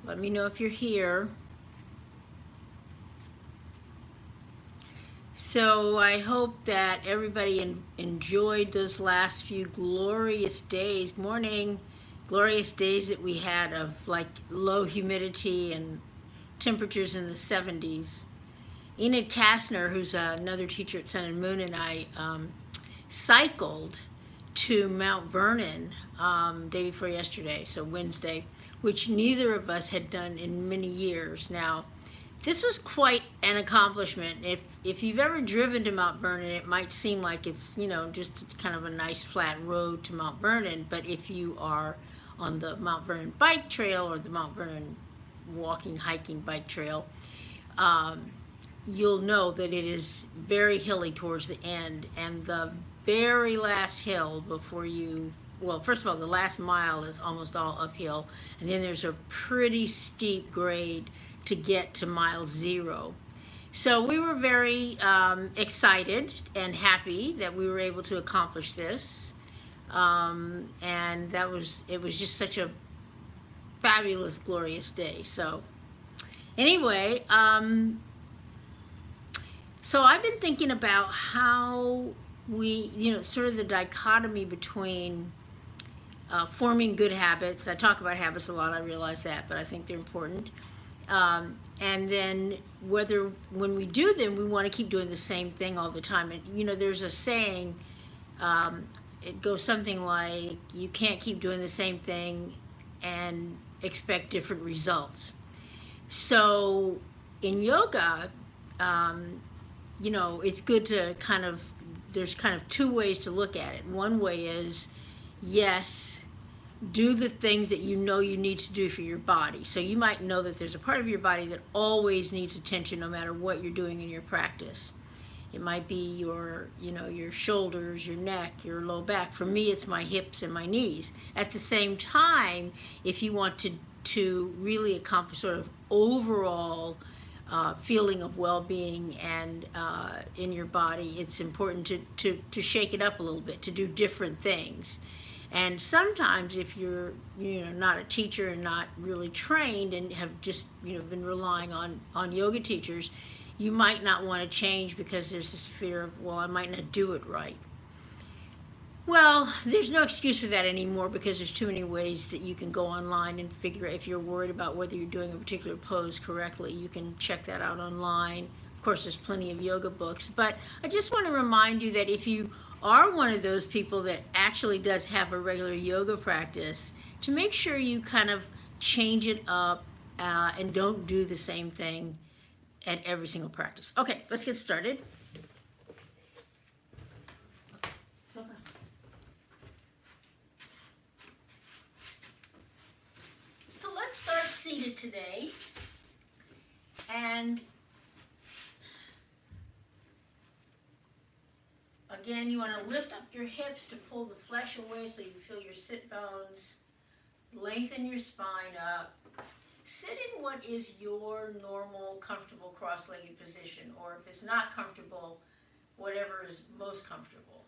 Let me know if you're here. So I hope that everybody enjoyed those last few glorious days, glorious days that we had of like low humidity and temperatures in the 70s. Enid Kastner, who's another teacher at Sun and Moon, and I cycled to Mount Vernon day before yesterday, so Wednesday, which neither of us had done in many years. Now, this was quite an accomplishment. If you've ever driven to Mount Vernon, it might seem like it's, just kind of a nice flat road to Mount Vernon, but if you are on the Mount Vernon bike trail or the Mount Vernon walking, hiking bike trail, um, you'll know that it is very hilly towards the end, and the very last hill before you, well, first of all, the last mile is almost all uphill, and then there's a pretty steep grade to get to mile 0. So we were very excited and happy that we were able to accomplish this, and it was just such a fabulous, glorious day. So anyway, so I've been thinking about how we, sort of the dichotomy between forming good habits. I talk about habits a lot, I realize that, but I think they're important. And then when we do them, we want to keep doing the same thing all the time. And, there's a saying, it goes something like, you can't keep doing the same thing and expect different results. So in yoga, it's good to there's kind of two ways to look at it. One way is, yes, do the things that you know you need to do for your body. So you might know that there's a part of your body that always needs attention no matter what you're doing in your practice. It might be your shoulders, your neck, your low back. For me, it's my hips and my knees. At the same time, if you want to really accomplish sort of overall feeling of well-being and in your body, it's important to shake it up a little bit, to do different things. And sometimes if you're not a teacher and not really trained and have just been relying on yoga teachers, you might not want to change because there's this fear of, well, I might not do it right. Well, there's no excuse for that anymore because there's too many ways that you can go online and figure out if you're worried about whether you're doing a particular pose correctly. You can check that out online. Of course, there's plenty of yoga books, but I just want to remind you that if you are one of those people that actually does have a regular yoga practice, to make sure you kind of change it up and don't do the same thing at every single practice. Okay, let's get started. So let's start seated today. And again, you want to lift up your hips to pull the flesh away so you feel your sit bones. Lengthen your spine up. Sit in what is your normal, comfortable cross-legged position, or if it's not comfortable, whatever is most comfortable.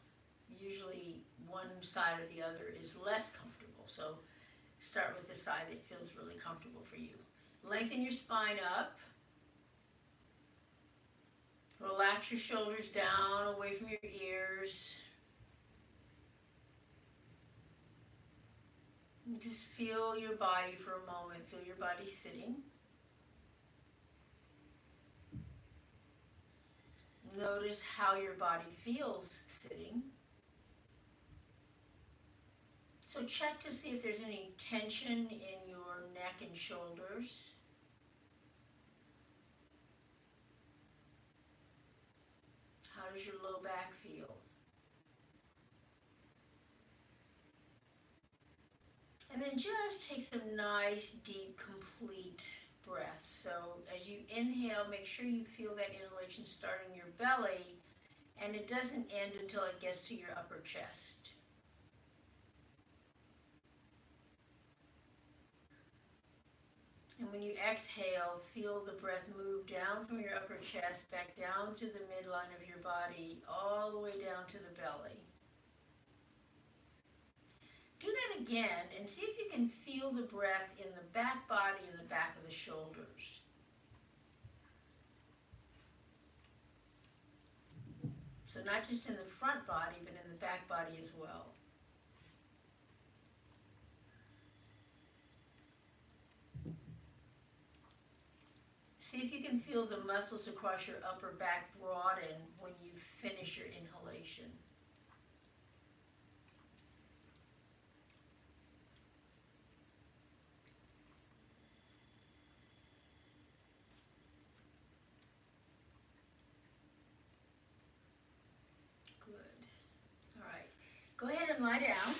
Usually one side or the other is less comfortable, so start with the side that feels really comfortable for you. Lengthen your spine up. Relax your shoulders down, away from your ears. Just feel your body for a moment. Feel your body sitting. Notice how your body feels sitting. So check to see if there's any tension in your neck and shoulders. How does your low back feel? And then just take some nice, deep, complete breaths. So as you inhale, make sure you feel that inhalation start in your belly, and it doesn't end until it gets to your upper chest. And when you exhale, feel the breath move down from your upper chest, back down to the midline of your body, all the way down to the belly. Do that again and see if you can feel the breath in the back body and the back of the shoulders. So not just in the front body, but in the back body as well. See if you can feel the muscles across your upper back broaden when you finish your inhalation. Good. All right. Go ahead and lie down.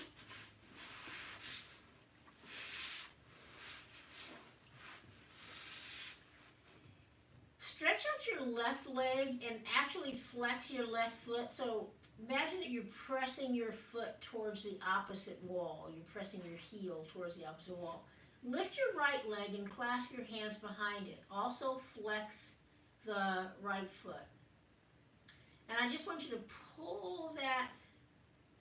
Stretch out your left leg and actually flex your left foot. So imagine that you're pressing your foot towards the opposite wall. You're pressing your heel towards the opposite wall. Lift your right leg and clasp your hands behind it. Also flex the right foot. And I just want you to pull that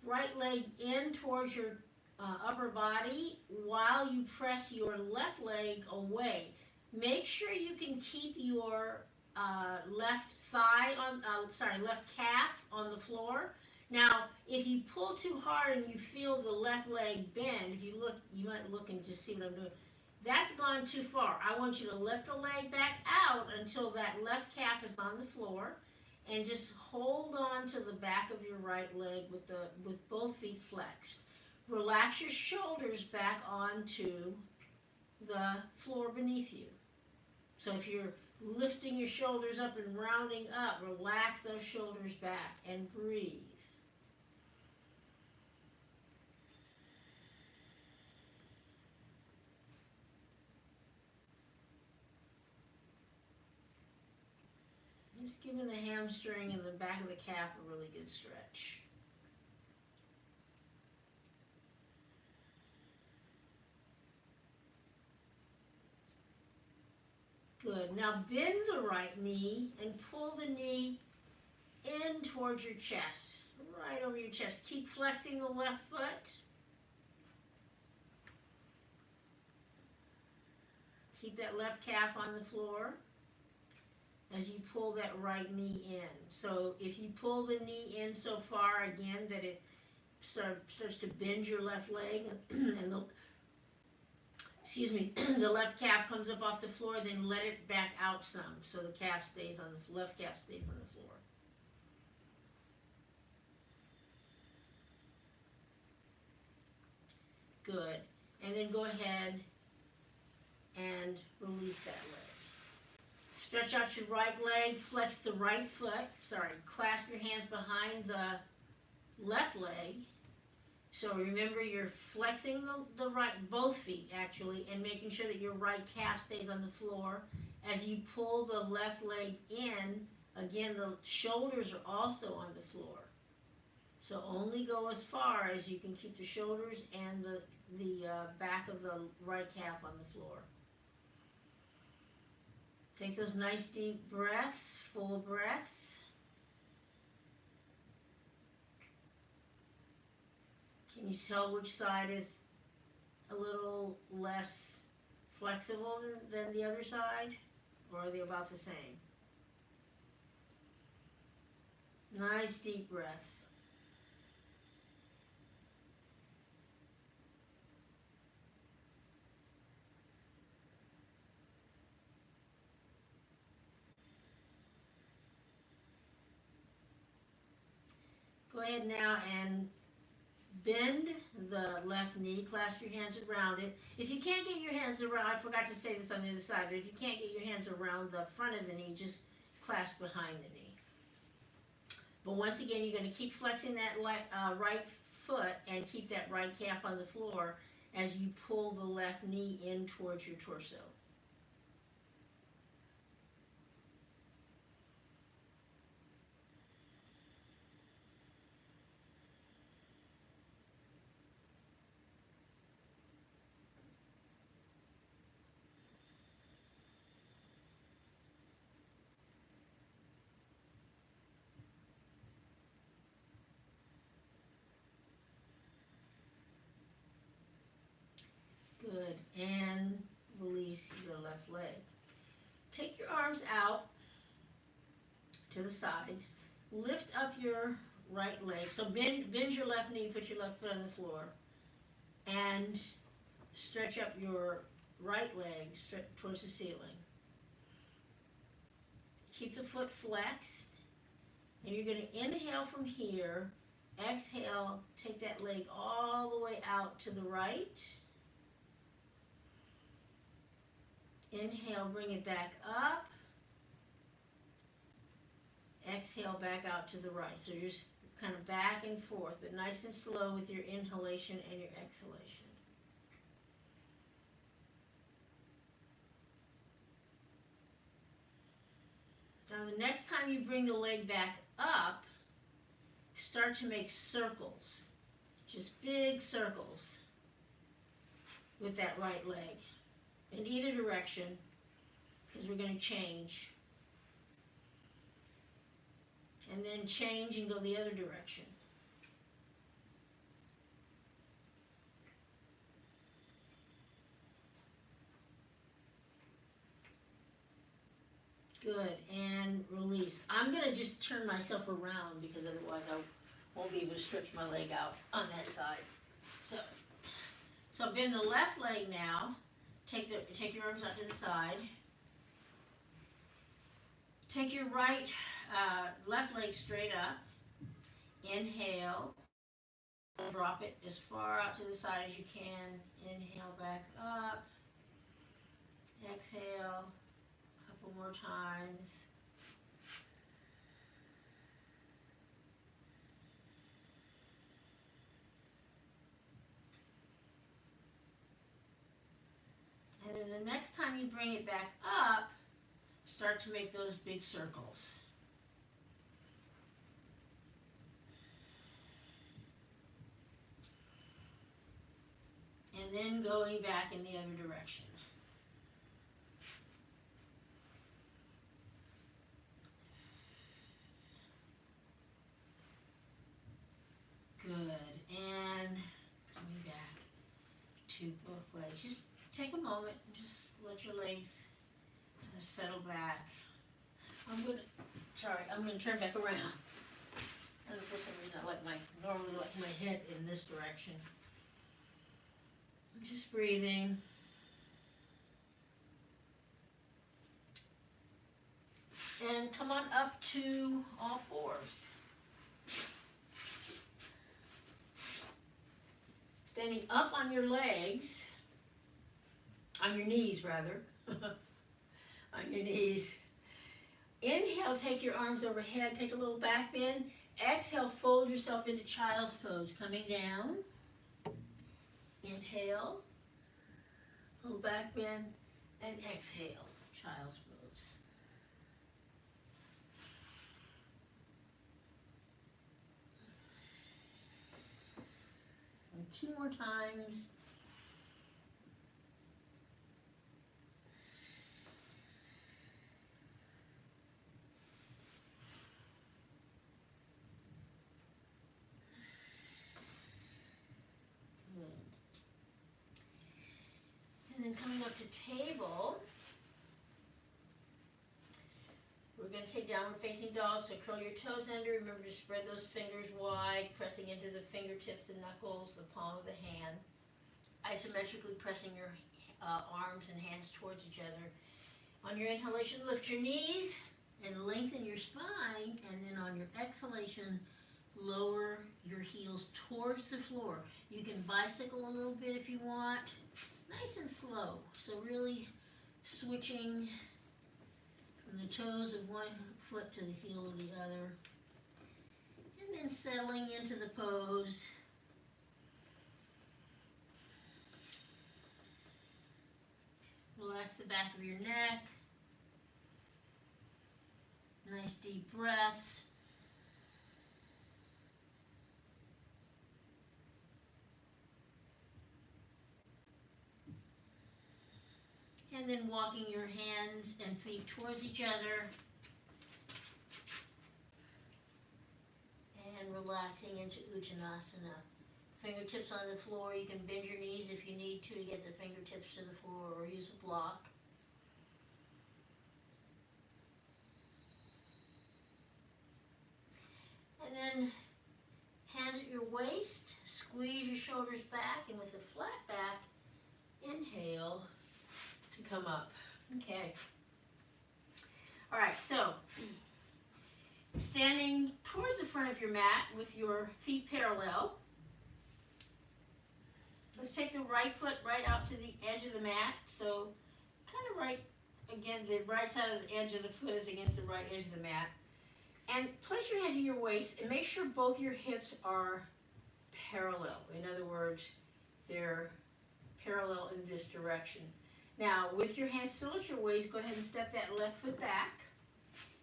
right leg in towards your upper body while you press your left leg away. Make sure you can keep your left calf on the floor. Now, if you pull too hard and you feel the left leg bend, if you look, you might look and just see what I'm doing. That's gone too far. I want you to lift the leg back out until that left calf is on the floor, and just hold on to the back of your right leg with both feet flexed. Relax your shoulders back onto the floor beneath you. So if you're lifting your shoulders up and rounding up, relax those shoulders back and breathe. Just giving the hamstring and the back of the calf a really good stretch. Good. Now bend the right knee and pull the knee in towards your chest, right over your chest. Keep flexing the left foot. Keep that left calf on the floor as you pull that right knee in. So if you pull the knee in so far again that it starts to bend your left leg and the left calf comes up off the floor, then let it back out some so the left calf stays on the floor. Good. And then go ahead and release that leg. Stretch out your right leg, flex the right foot, clasp your hands behind the left leg. So remember, you're flexing the right, both feet actually, and making sure that your right calf stays on the floor. As you pull the left leg in, again, the shoulders are also on the floor. So only go as far as you can keep the shoulders and the back of the right calf on the floor. Take those nice deep breaths, full breaths. Can you tell which side is a little less flexible than the other side? Or are they about the same? Nice deep breaths. Go ahead now and bend the left knee, clasp your hands around it. If you can't get your hands around, I forgot to say this on the other side, but if you can't get your hands around the front of the knee, just clasp behind the knee. But once again, you're going to keep flexing that right foot and keep that right calf on the floor as you pull the left knee in towards your torso. Good. And release your left leg. Take your arms out to the sides. Lift up your right leg. So bend your left knee, put your left foot on the floor. And stretch up your right leg towards the ceiling. Keep the foot flexed. And you're going to inhale from here. Exhale, take that leg all the way out to the right. Inhale, bring it back up. Exhale, back out to the right. So you're just kind of back and forth, but nice and slow with your inhalation and your exhalation. Now the next time you bring the leg back up, start to make circles, just big circles with that right leg in either direction, because we're going to change. And then change and go the other direction. Good, and release. I'm going to just turn myself around because otherwise I won't be able to stretch my leg out on that side. So bend the left leg now. Take your arms out to the side. Take your left leg straight up. Inhale. Drop it as far out to the side as you can. Inhale back up. Exhale. A couple more times. And then the next time you bring it back up, start to make those big circles. And then going back in the other direction. Good. And coming back to both legs. Just take a moment and just let your legs kind of settle back. I'm going to turn back around. And for some reason I normally like my head in this direction. I'm just breathing. And come on up to all fours. Standing up on your legs, on your knees rather, on your knees. Inhale, take your arms overhead, take a little back bend. Exhale, fold yourself into child's pose, coming down. Inhale, little back bend, and exhale, child's pose. And 2 more times. And then coming up to table, we're going to take downward facing dog, so curl your toes under. Remember to spread those fingers wide, pressing into the fingertips, the knuckles, the palm of the hand. Isometrically pressing your arms and hands towards each other. On your inhalation, lift your knees and lengthen your spine, and then on your exhalation, lower your heels towards the floor. You can bicycle a little bit if you want. Nice and slow, so really switching from the toes of one foot to the heel of the other, and then settling into the pose. Relax the back of your neck. Nice deep breaths. And then walking your hands and feet towards each other. And relaxing into Uttanasana. Fingertips on the floor. You can bend your knees if you need need to get the fingertips to the floor, or use a block. And then hands at your waist, squeeze your shoulders back, and with a flat back, inhale to come up. Okay. All right, so standing towards the front of your mat with your feet parallel. Let's take the right foot right out to the edge of the mat. So kind of right, again, the right side of the edge of the foot is against the right edge of the mat. And place your hands at your waist and make sure both your hips are parallel. In other words, they're parallel in this direction. Now, with your hands still at your waist, go ahead and step that left foot back.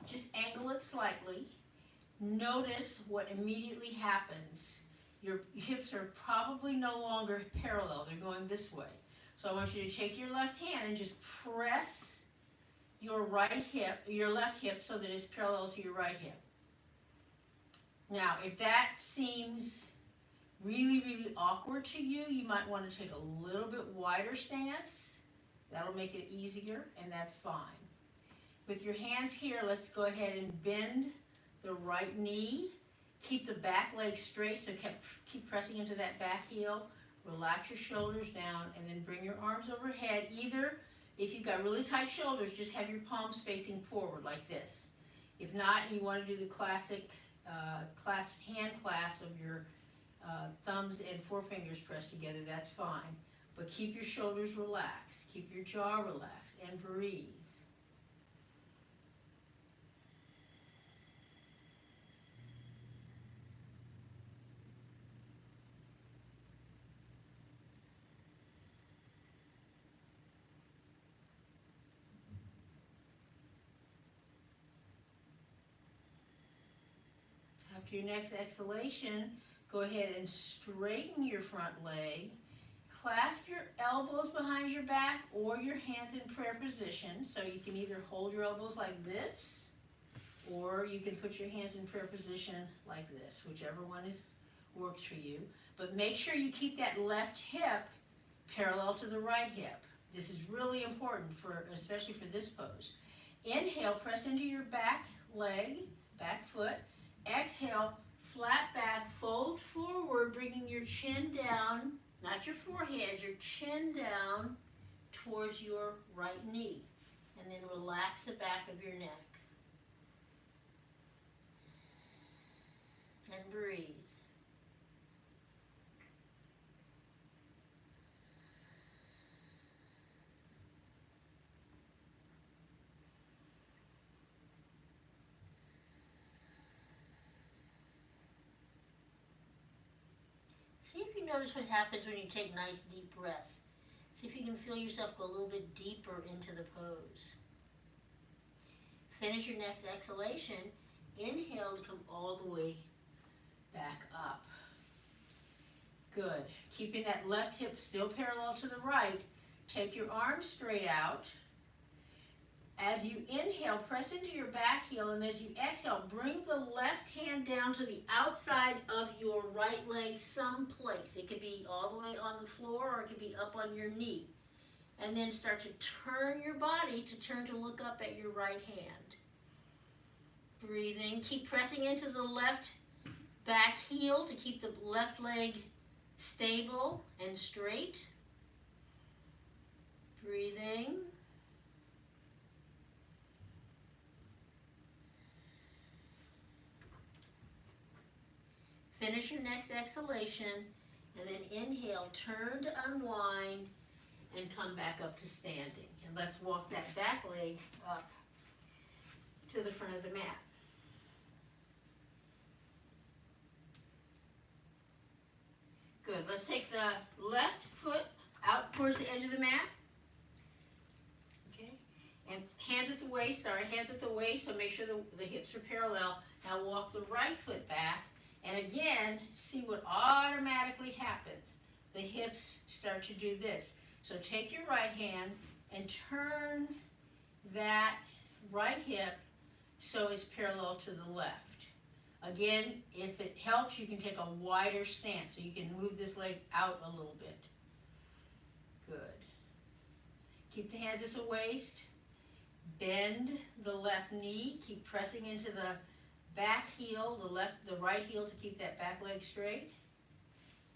Just angle it slightly. Notice what immediately happens. Your hips are probably no longer parallel. They're going this way. So I want you to take your left hand and just press your right hip, your left hip, so that it's parallel to your right hip. Now, if that seems really, really awkward to you, you might want to take a little bit wider stance. That'll make it easier, and that's fine. With your hands here, let's go ahead and bend the right knee. Keep the back leg straight, so keep pressing into that back heel. Relax your shoulders down, and then bring your arms overhead. Either, if you've got really tight shoulders, just have your palms facing forward like this. If not, you want to do the classic hand clasp of your thumbs and forefingers pressed together, that's fine. But keep your shoulders relaxed, keep your jaw relaxed, and breathe. After your next exhalation, go ahead and straighten your front leg. Clasp your elbows behind your back or your hands in prayer position. So you can either hold your elbows like this, or you can put your hands in prayer position like this, whichever one works for you. But make sure you keep that left hip parallel to the right hip. This is really important, especially for this pose. Inhale, press into your back leg, back foot. Exhale, flat back, fold forward, bringing your chin down, not your forehead, your chin down towards your right knee. And then relax the back of your neck. And breathe. See if you notice what happens when you take nice deep breaths. See if you can feel yourself go a little bit deeper into the pose. Finish your next exhalation. Inhale to come all the way back up. Good. Keeping that left hip still parallel to the right. Take your arms straight out. As you inhale, press into your back heel, and as you exhale, bring the left hand down to the outside of your right leg someplace. It could be all the way on the floor, or it could be up on your knee. And then start to turn your body to look up at your right hand. Breathing. Keep pressing into the left back heel to keep the left leg stable and straight. Breathing. Finish your next exhalation, and then inhale, turn to unwind, and come back up to standing. And let's walk that back leg up to the front of the mat. Good. Let's take the left foot out towards the edge of the mat. Okay. And hands at the waist, so make sure the hips are parallel. Now walk the right foot back. And again, see what automatically happens. The hips start to do this. So take your right hand and turn that right hip so it's parallel to the left. Again, if it helps, you can take a wider stance so you can move this leg out a little bit. Good. Keep the hands at the waist. Bend the left knee. Keep pressing into the back heel, the right heel to keep that back leg straight.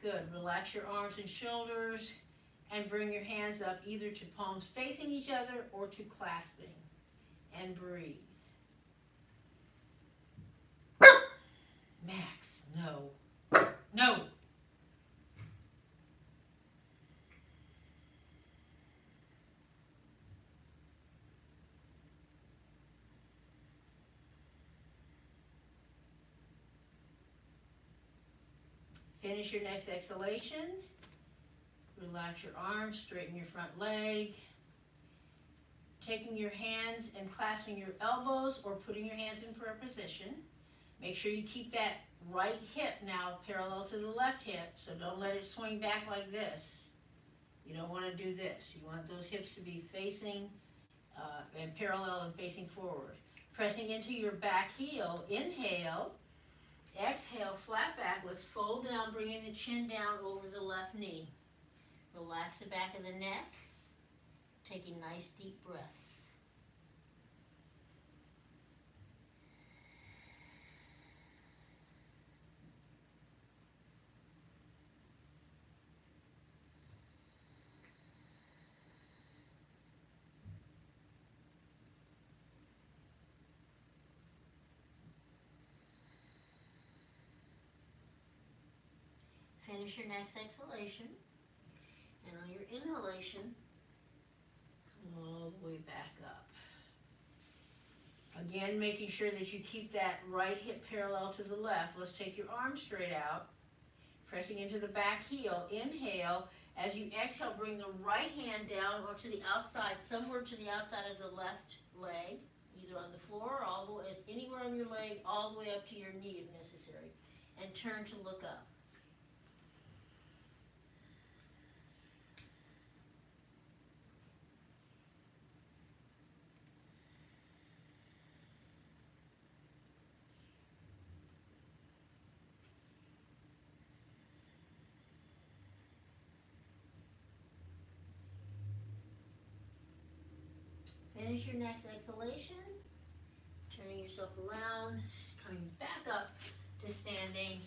Good. Relax your arms and shoulders and bring your hands up either to palms facing each other or to clasping. And breathe. Max, no. No. Finish your next exhalation. Relax your arms, straighten your front leg. Taking your hands and clasping your elbows or putting your hands in prayer position. Make sure you keep that right hip now parallel to the left hip, so don't let it swing back like this. You don't want to do this. You want those hips to be facing and parallel and facing forward. Pressing into your back heel, inhale. Exhale, flat back. Let's fold down, bringing the chin down over the left knee. Relax the back of the neck. Taking nice deep breaths. Finish your next exhalation, and on your inhalation, come all the way back up. Again, making sure that you keep that right hip parallel to the left. Let's take your arms straight out, pressing into the back heel. Inhale. As you exhale, bring the right hand down or to the outside, somewhere to the outside of the left leg, either on the floor or all the way, anywhere on your leg, all the way up to your knee if necessary, and turn to look up. Finish your next exhalation, turning yourself around, coming back up to standing.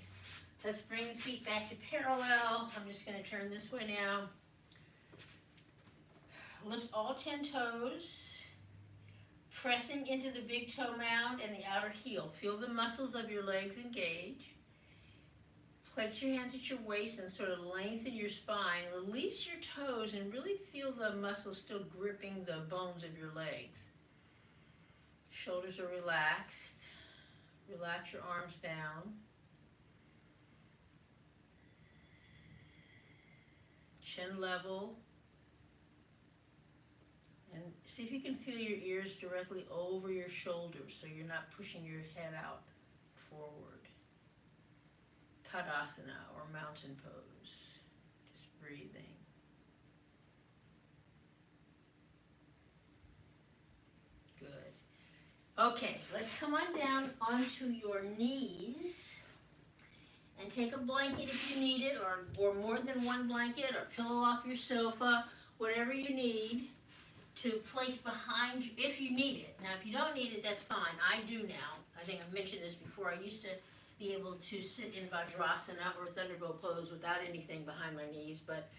Let's bring the feet back to parallel. I'm just going to turn this way now. Lift all 10 toes, pressing into the big toe mound and the outer heel. Feel the muscles of your legs engage. Place your hands at your waist and sort of lengthen your spine. Release your toes and really feel the muscles still gripping the bones of your legs. Shoulders are relaxed. Relax your arms down. Chin level. And see if you can feel your ears directly over your shoulders so you're not pushing your head out forward. Tadasana or mountain pose. Just breathing. Good. Okay, let's come on down onto your knees and take a blanket if you need it, or more than one blanket, or pillow off your sofa, whatever you need to place behind you if you need it. Now, if you don't need it, that's fine. I do now. I think I've mentioned this before. I used to be able to sit in Vajrasana or Thunderbolt pose without anything behind my knees, but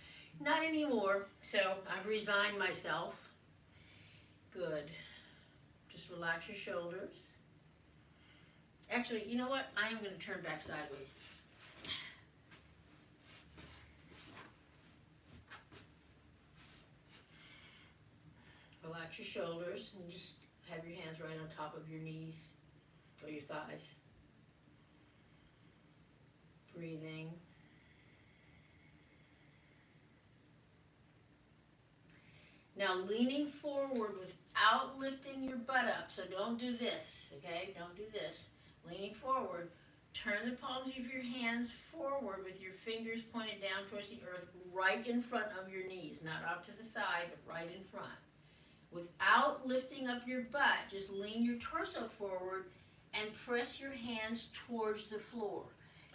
not anymore. So I've resigned myself. Good. Just relax your shoulders. Actually, you know what? I am going to turn back sideways. Relax your shoulders and just have your hands right on top of your knees or your thighs. Breathing. Now leaning forward without lifting your butt up. So don't do this, okay? Don't do this. Leaning forward. Turn the palms of your hands forward with your fingers pointed down towards the earth, right in front of your knees. Not out to the side, but right in front. Without lifting up your butt, just lean your torso forward and press your hands towards the floor.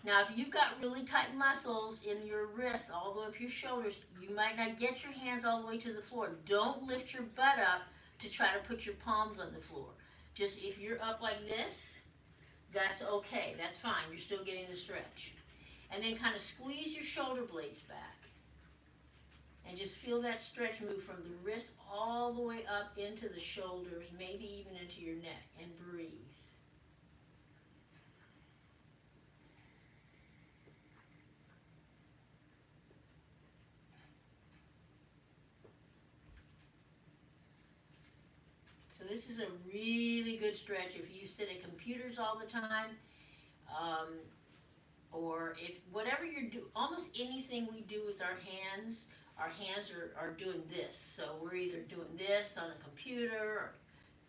Now, if you've got really tight muscles in your wrists all the way up your shoulders, you might not get your hands all the way to the floor. Don't lift your butt up to try to put your palms on the floor. Just if you're up like this, that's okay. That's fine. You're still getting the stretch. And then kind of squeeze your shoulder blades back. And just feel that stretch move from the wrist all the way up into the shoulders, maybe even into your neck, and breathe. So this is a really good stretch if you sit at computers all the time, or if whatever you're doing, almost anything we do with our hands are doing this. So we're either doing this on a computer or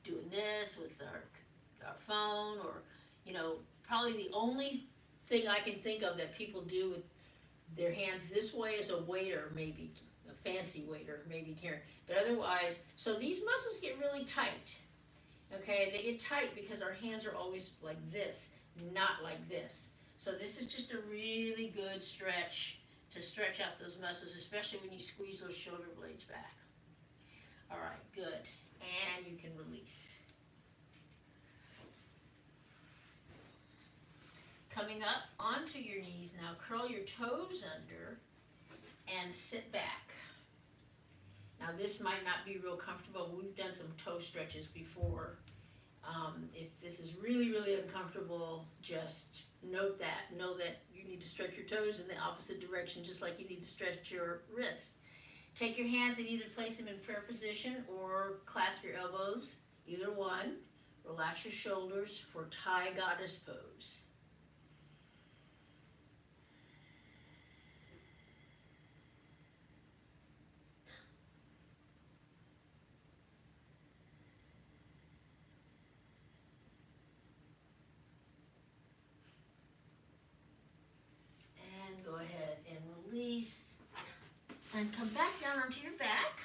doing this with our phone, or, you know, probably the only thing I can think of that people do with their hands this way is a waiter, maybe a fancy waiter, maybe here. But otherwise, so these muscles get really tight. Okay, they get tight because our hands are always like this, not like this. So this is just a really good stretch to stretch out those muscles, especially when you squeeze those shoulder blades back. All right, good. And you can release. Coming up onto your knees now, curl your toes under and sit back. Now this might not be real comfortable. We've done some toe stretches before. If this is really, really uncomfortable, just note that. Know that you need to stretch your toes in the opposite direction, just like you need to stretch your wrist. Take your hands and either place them in prayer position or clasp your elbows, either one. Relax your shoulders for Thai goddess pose. And go ahead and release. And come back down onto your back.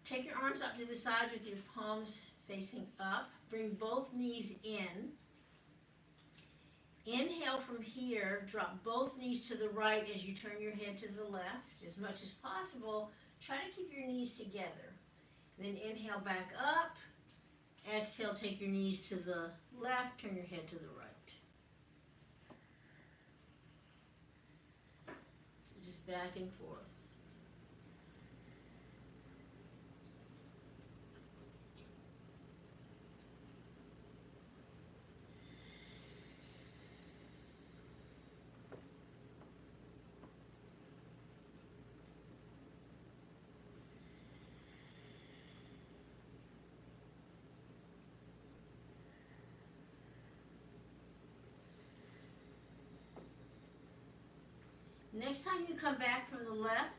Take your arms up to the sides with your palms facing up. Bring both knees in. Inhale from here. Drop both knees to the right as you turn your head to the left. As much as possible, try to keep your knees together. Then inhale back up. Exhale, take your knees to the left, turn your head to the right. So just back and forth. Next time you come back from the left,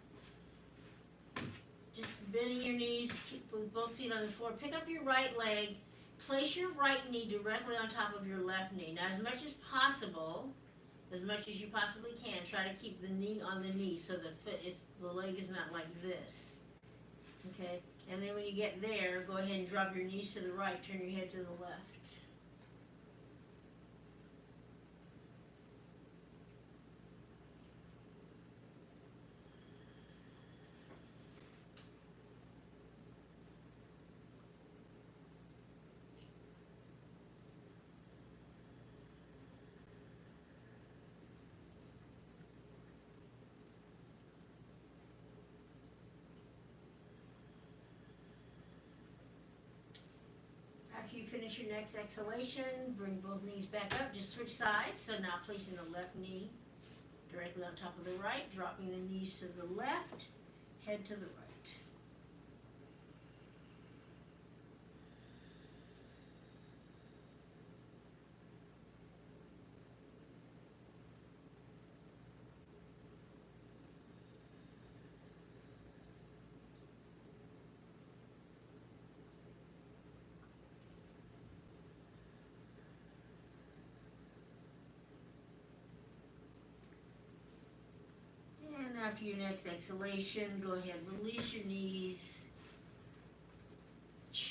just bending your knees, keep with both feet on the floor. Pick up your right leg, place your right knee directly on top of your left knee. Now, as much as possible, as much as you possibly can, try to keep the knee on the knee so the leg is not like this. Okay? And then when you get there, go ahead and drop your knees to the right, turn your head to the left. After you finish your next exhalation, bring both knees back up. Just switch sides. So now placing the left knee directly on top of the right, dropping the knees to the left, head to the right. And after your next exhalation, go ahead and release your knees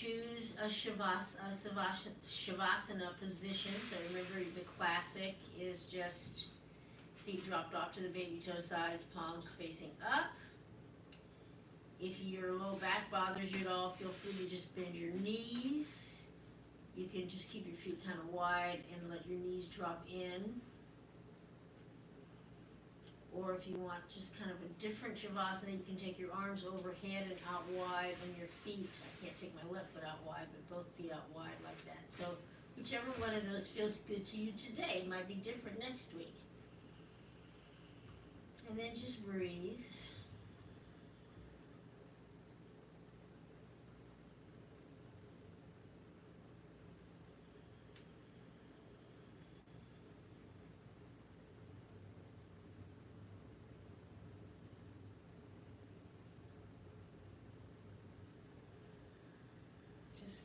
choose a Shavasana position. So remember, the classic is just feet dropped off to the baby toe sides, palms facing up. If your low back bothers you at all, feel free to just bend your knees. You can just keep your feet kind of wide and let your knees drop in. Or if you want just kind of a different Shavasana, you can take your arms overhead and out wide, and your feet, I can't take my left foot out wide, but both feet out wide like that. So whichever one of those feels good to you today might be different next week. And then just breathe.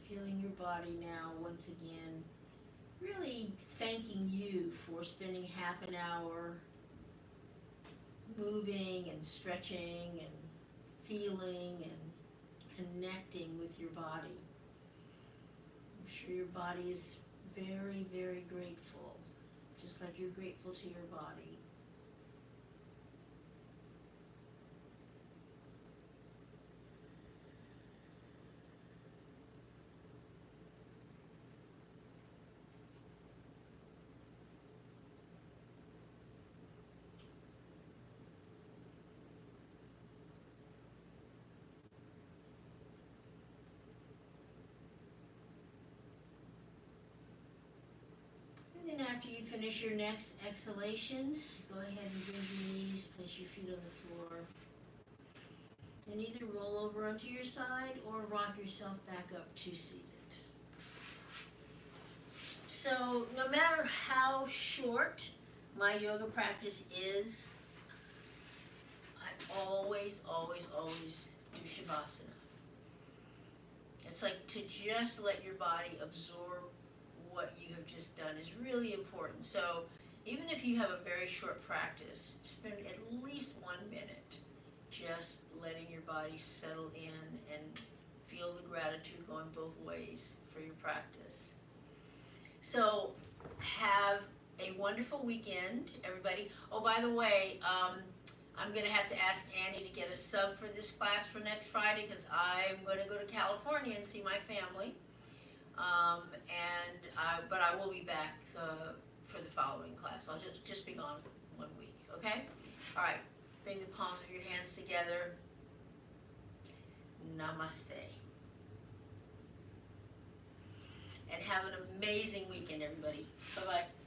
Feeling your body now, once again, really thanking you for spending half an hour moving and stretching and feeling and connecting with your body. I'm sure your body is very, very grateful, just like you're grateful to your body. And after you finish your next exhalation, go ahead and bend your knees, place your feet on the floor, and either roll over onto your side or rock yourself back up to seated. So no matter how short my yoga practice is, I always, always, always do Shavasana. It's like to just let your body absorb what you have just done is really important. So even if you have a very short practice, spend at least 1 minute just letting your body settle in and feel the gratitude going both ways for your practice. So have a wonderful weekend, everybody. Oh, by the way, I'm going to have to ask Annie to get a sub for this class for next Friday because I'm going to go to California and see my family. But I will be back for the following class. I'll just be gone 1 week, okay? All right, bring the palms of your hands together. Namaste. And have an amazing weekend, everybody. Bye-bye.